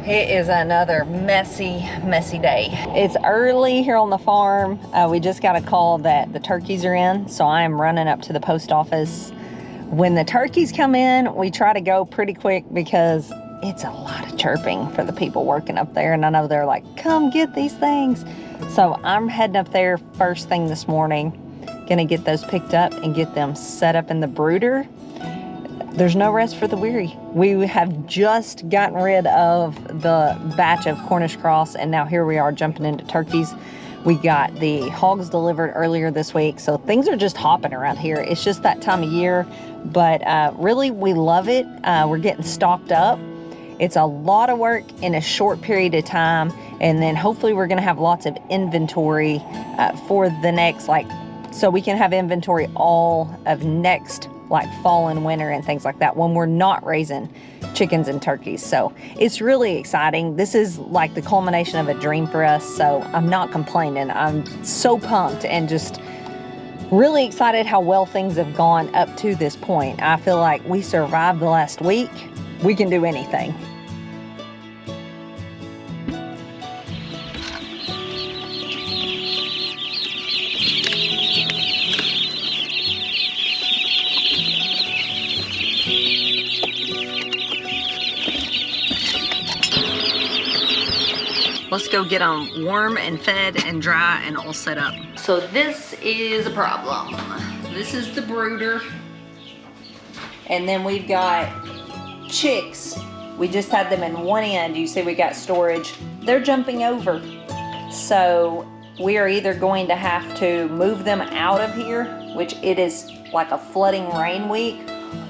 It is another messy day. It's early here on the farm. We just got a call that the turkeys are in, so I'm running up to the post office. When the turkeys come in, we try to go pretty quick because it's a lot of chirping for the people working up there, and I know they're like, come get these things. So I'm heading up there first thing this morning, gonna get those picked up and get them set up in the brooder. There's no rest for the weary. We have just gotten rid of the batch of Cornish cross, and now here we are jumping into turkeys. We got the hogs delivered earlier this week, so things are just hopping around here. It's just that time of year, but really we love it. We're getting stocked up. It's a lot of work in a short period of time, and then hopefully we're gonna have lots of inventory for the next, so we can have inventory all of next fall and winter and things like that when we're not raising chickens and turkeys. So it's really exciting. This is like the culmination of a dream for us, so I'm not complaining. I'm so pumped and just really excited how well things have gone up to this point. I feel like we survived the last week. We can do anything. Let's go get them warm and fed and dry and all set up. So this is a problem. This is the brooder. And then we've got chicks. We just had them in one end. You see we got storage. They're jumping over. So we are either going to have to move them out of here, which it is like a flooding rain week,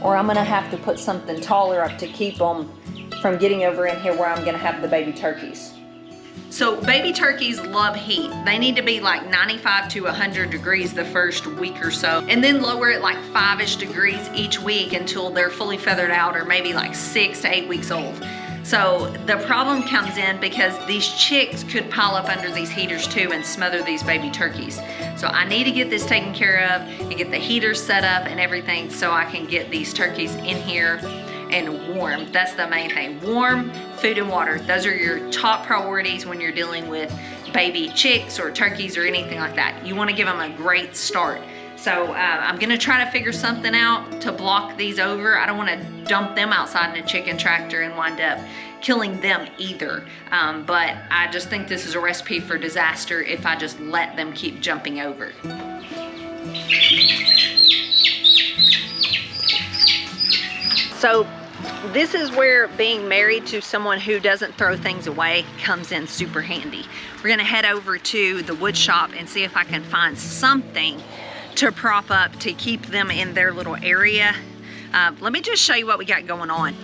or I'm gonna have to put something taller up to keep them from getting over in here where I'm gonna have the baby turkeys. So baby turkeys love heat. They need to be like 95 to 100 degrees the first week or so, and then lower it like 5-ish degrees each week until they're fully feathered out, or maybe like 6 to 8 weeks old. So the problem comes in because these chicks could pile up under these heaters too and smother these baby turkeys. So I need to get this taken care of and get the heaters set up and everything so I can get these turkeys in here and warm. That's the main thing. Warm, food and water. Those are your top priorities when you're dealing with baby chicks or turkeys or anything like that. You want to give them a great start. So I'm gonna try to figure something out to block these over. I don't want to dump them outside in a chicken tractor and wind up killing them either. But I just think this is a recipe for disaster if I just let them keep jumping over. So this is where being married to someone who doesn't throw things away comes in super handy. We're gonna head over to the wood shop and see if I can find something to prop up to keep them in their little area. Let me just show you what we got going on.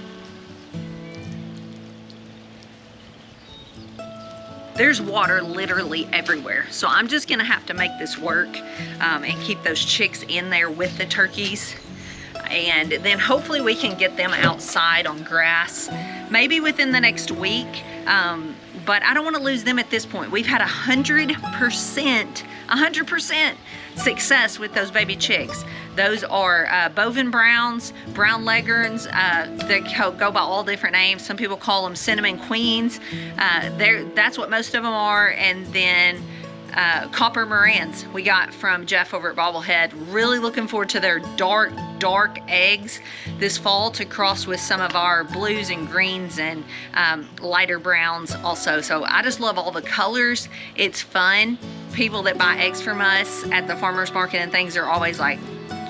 There's water literally everywhere. So I'm just gonna have to make this work and keep those chicks in there with the turkeys. And then hopefully we can get them outside on grass, maybe within the next week. But I don't want to lose them at this point. We've had 100% success with those baby chicks. Those are bovine browns, brown leghorns. They go by all different names. Some people call them cinnamon queens. That's what most of them are. And then copper morans we got from Jeff over at Bobblehead. Really looking forward to their dark eggs this fall to cross with some of our blues and greens and lighter browns also. So I just love all the colors. It's fun. People that buy eggs from us at the farmers market and things are always like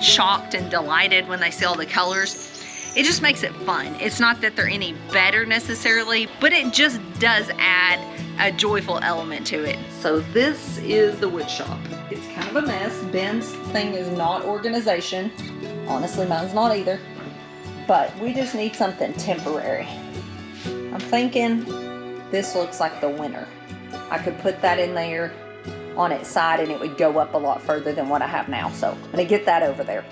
shocked and delighted when they see all the colors. It just makes it fun. It's not that they're any better necessarily, but it just does add a joyful element to it. So this is the wood shop. It's kind of a mess. Ben's thing is not organization. Honestly, mine's not either. But we just need something temporary. I'm thinking this looks like the winter. I could put that in there on its side and it would go up a lot further than what I have now. So I'm gonna get that over there.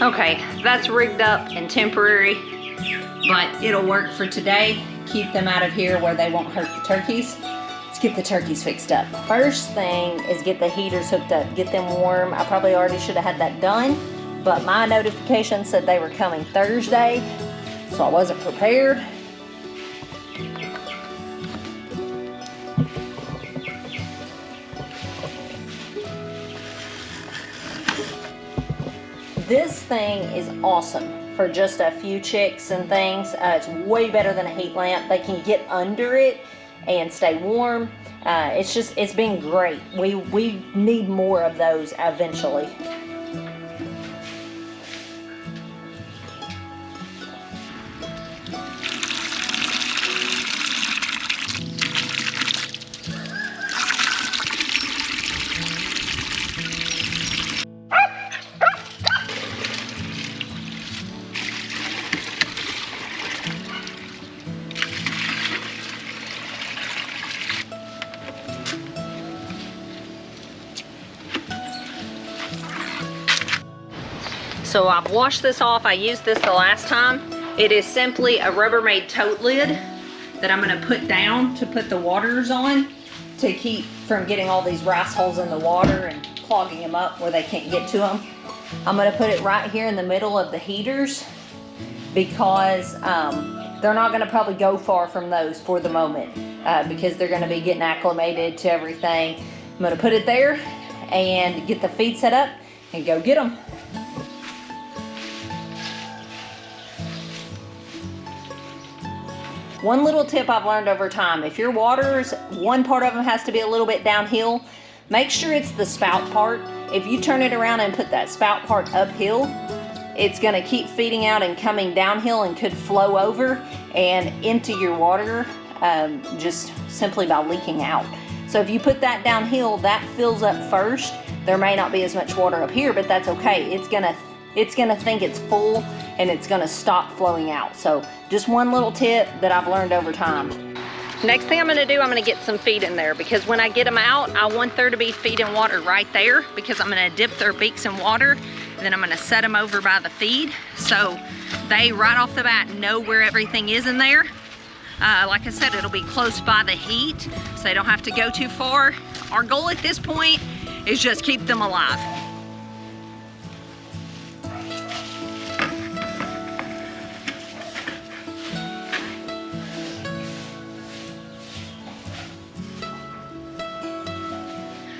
Okay, that's rigged up and temporary, but it'll work for today. Keep them out of here where they won't hurt the turkeys. Let's get the turkeys fixed up. First thing is get the heaters hooked up, get them warm. I probably already should have had that done, but my notification said they were coming Thursday, so I wasn't prepared. This thing is awesome for just a few chicks and things. It's way better than a heat lamp. They can get under it and stay warm. It's been great. We need more of those eventually. So I've washed this off. I used this the last time. It is simply a Rubbermaid tote lid that I'm gonna put down to put the waters on to keep from getting all these rice holes in the water and clogging them up where they can't get to them. I'm gonna put it right here in the middle of the heaters because they're not gonna probably go far from those for the moment because they're gonna be getting acclimated to everything. I'm gonna put it there and get the feed set up and go get them. One little tip I've learned over time, if your waters, one part of them has to be a little bit downhill, make sure it's the spout part. If you turn it around and put that spout part uphill, it's gonna keep feeding out and coming downhill and could flow over and into your water just simply by leaking out. So if you put that downhill, that fills up first. There may not be as much water up here, but that's okay. It's gonna think it's full and it's gonna stop flowing out. So just one little tip that I've learned over time. Next thing I'm gonna do, I'm gonna get some feed in there because when I get them out, I want there to be feed and water right there because I'm gonna dip their beaks in water and then I'm gonna set them over by the feed so they right off the bat know where everything is in there. Like I said, it'll be close by the heat so they don't have to go too far. Our goal at this point is just keep them alive.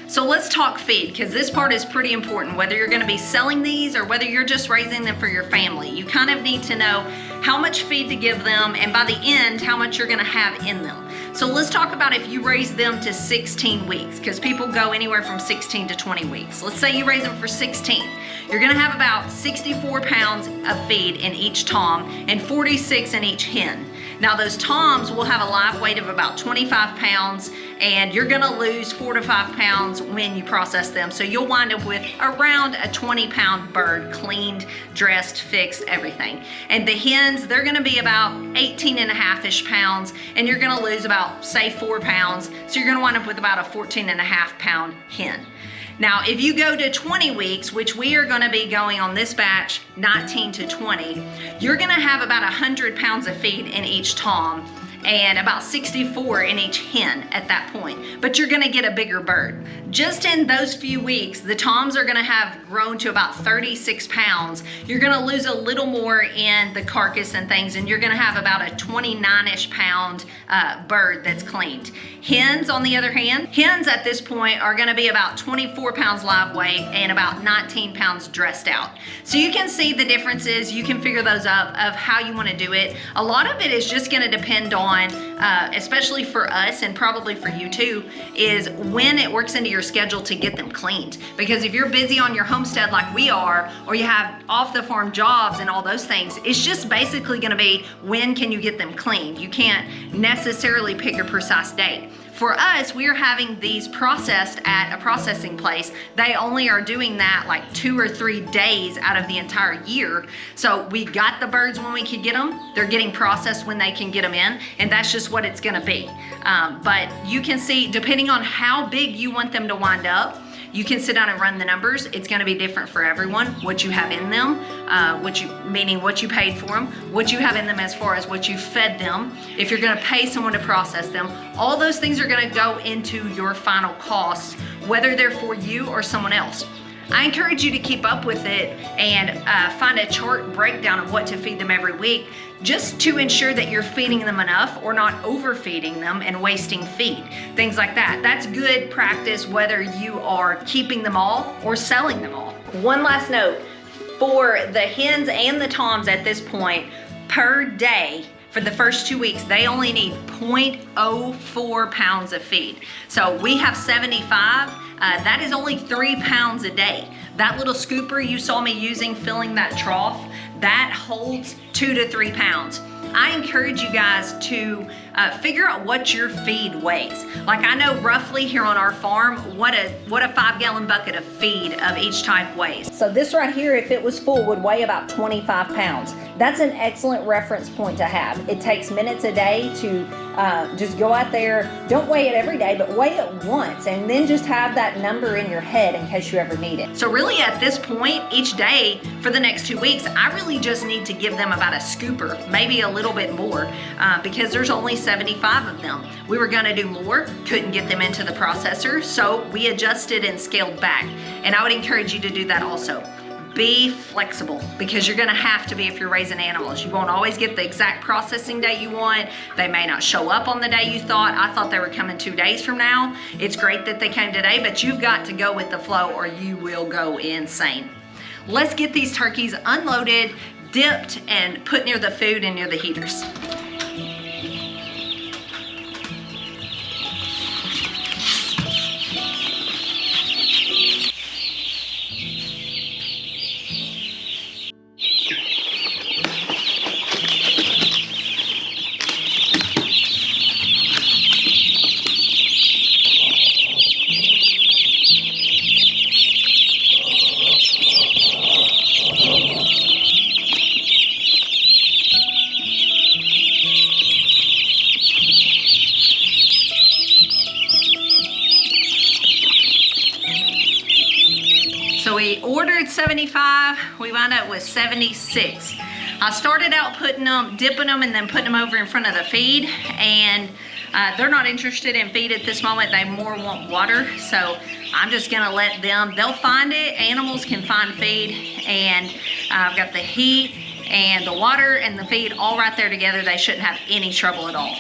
So let's talk feed, because this part is pretty important. Whether you're gonna be selling these or whether you're just raising them for your family, you kind of need to know how much feed to give them and by the end, how much you're gonna have in them. So let's talk about if you raise them to 16 weeks, because people go anywhere from 16 to 20 weeks. Let's say you raise them for 16. You're gonna have about 64 pounds of feed in each tom and 46 in each hen. Now those toms will have a live weight of about 25 pounds and you're gonna lose 4 to 5 pounds when you process them. So you'll wind up with around a 20-pound bird, cleaned, dressed, fixed, everything. And the hens, they're gonna be about 18.5-ish pounds and you're gonna lose about, say, 4 pounds. So you're gonna wind up with about a 14.5-pound hen. Now, if you go to 20 weeks, which we are gonna be going on this batch, 19 to 20, you're gonna have about 100 pounds of feed in each tom and about 64 in each hen at that point, but you're gonna get a bigger bird. Just in those few weeks, the toms are gonna have grown to about 36 pounds. You're gonna lose a little more in the carcass and things, and you're gonna have about a 29-ish pound bird that's cleaned. Hens, on the other hand, hens at this point are gonna be about 24 pounds live weight and about 19 pounds dressed out. So you can see the differences, you can figure those up of how you wanna do it. A lot of it is just gonna depend on, especially for us and probably for you too, is when it works into your schedule to get them cleaned. Because if you're busy on your homestead like we are, or you have off the farm jobs and all those things, it's just basically gonna be when can you get them cleaned. You can't necessarily pick a precise date. For us, we are having these processed at a processing place. They only are doing that like 2 or 3 days out of the entire year. So we got the birds when we could get them. They're getting processed when they can get them in, and that's just what it's gonna be. But you can see, depending on how big you want them to wind up, You can sit down and run the numbers. It's gonna be different for everyone, what you have in them, meaning what you paid for them, what you have in them as far as what you fed them, if you're gonna pay someone to process them. All those things are gonna go into your final costs, whether they're for you or someone else. I encourage you to keep up with it and find a chart breakdown of what to feed them every week, just to ensure that you're feeding them enough or not overfeeding them and wasting feed, things like that. That's good practice whether you are keeping them all or selling them all. One last note, for the hens and the toms at this point, per day, for the first 2 weeks, they only need 0.04 pounds of feed. So we have 75, that is only 3 pounds a day. That little scooper you saw me using filling that trough, that holds 2 to 3 pounds. I encourage you guys to figure out what your feed weighs. Like I know roughly here on our farm what a 5-gallon bucket of feed of each type weighs. So this right here, if it was full, would weigh about 25 pounds. That's an excellent reference point to have. It takes minutes a day to just go out there. Don't weigh it every day, but weigh it once and then just have that number in your head in case you ever need it. So really at this point, each day for the next 2 weeks, I really just need to give them about a scooper, maybe a little bit more, because there's only 75 of them. We were gonna do more, couldn't get them into the processor, so we adjusted and scaled back. And I would encourage you to do that also. Be flexible, because you're gonna have to be if you're raising animals. You won't always get the exact processing day you want. They may not show up on the day you thought. I thought they were coming 2 days from now. It's great that they came today, but you've got to go with the flow or you will go insane. Let's get these turkeys unloaded, dipped, and put near the food and near the heaters. So we ordered 75, we wound up with 76. I started out dipping them and then putting them over in front of the feed, and they're not interested in feed at this moment. They more want water, so I'm just gonna let them, they'll find it. Animals can find feed, and I've got the heat and the water and the feed all right there together. They shouldn't have any trouble at all.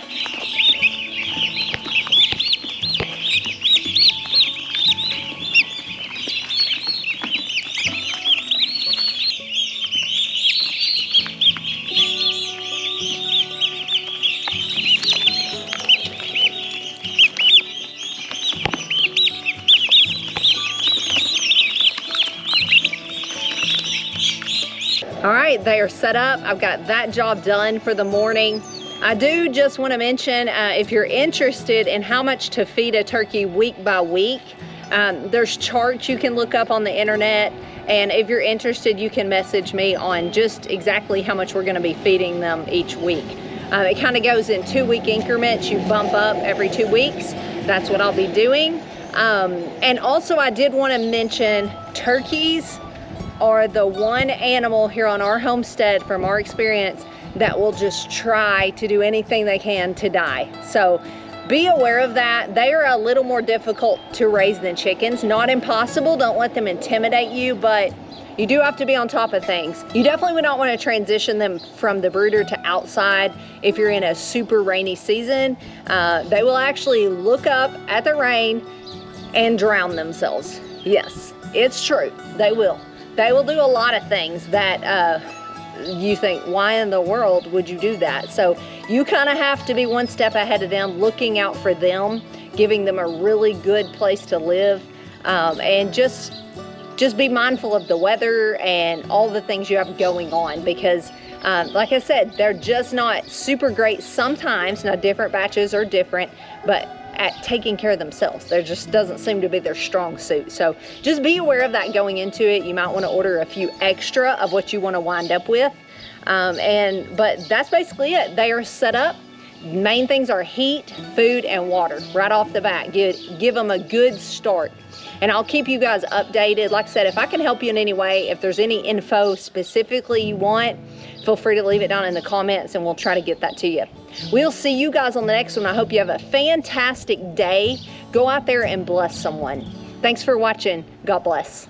All right, they are set up. I've got that job done for the morning. I do just want to mention, if you're interested in how much to feed a turkey week by week, there's charts you can look up on the internet, and if you're interested, you can message me on just exactly how much we're going to be feeding them each week. It kind of goes in 2-week increments. You bump up every 2 weeks. That's what I'll be doing. And also I did want to mention, turkeys are the one animal here on our homestead, from our experience, that will just try to do anything they can to die. So be aware of that. They are a little more difficult to raise than chickens. Not impossible, don't let them intimidate you, but you do have to be on top of things. You definitely would not want to transition them from the brooder to outside if you're in a super rainy season. They will actually look up at the rain and drown themselves. Yes, it's true, they will. They will do a lot of things that you think, why in the world would you do that? So you kind of have to be one step ahead of them, looking out for them, giving them a really good place to live, and just be mindful of the weather and all the things you have going on, because like I said, they're just not super great sometimes. Now different batches are different, but at taking care of themselves, there just doesn't seem to be their strong suit. So just be aware of that going into it. You might want to order a few extra of what you want to wind up with, but that's basically it. They are set up. Main things are heat, food, and water right off the bat. Give them a good start. And I'll keep you guys updated. Like I said, if I can help you in any way, if there's any info specifically you want, feel free to leave it down in the comments and we'll try to get that to you. We'll see you guys on the next one. I hope you have a fantastic day. Go out there and bless someone. Thanks for watching. God bless.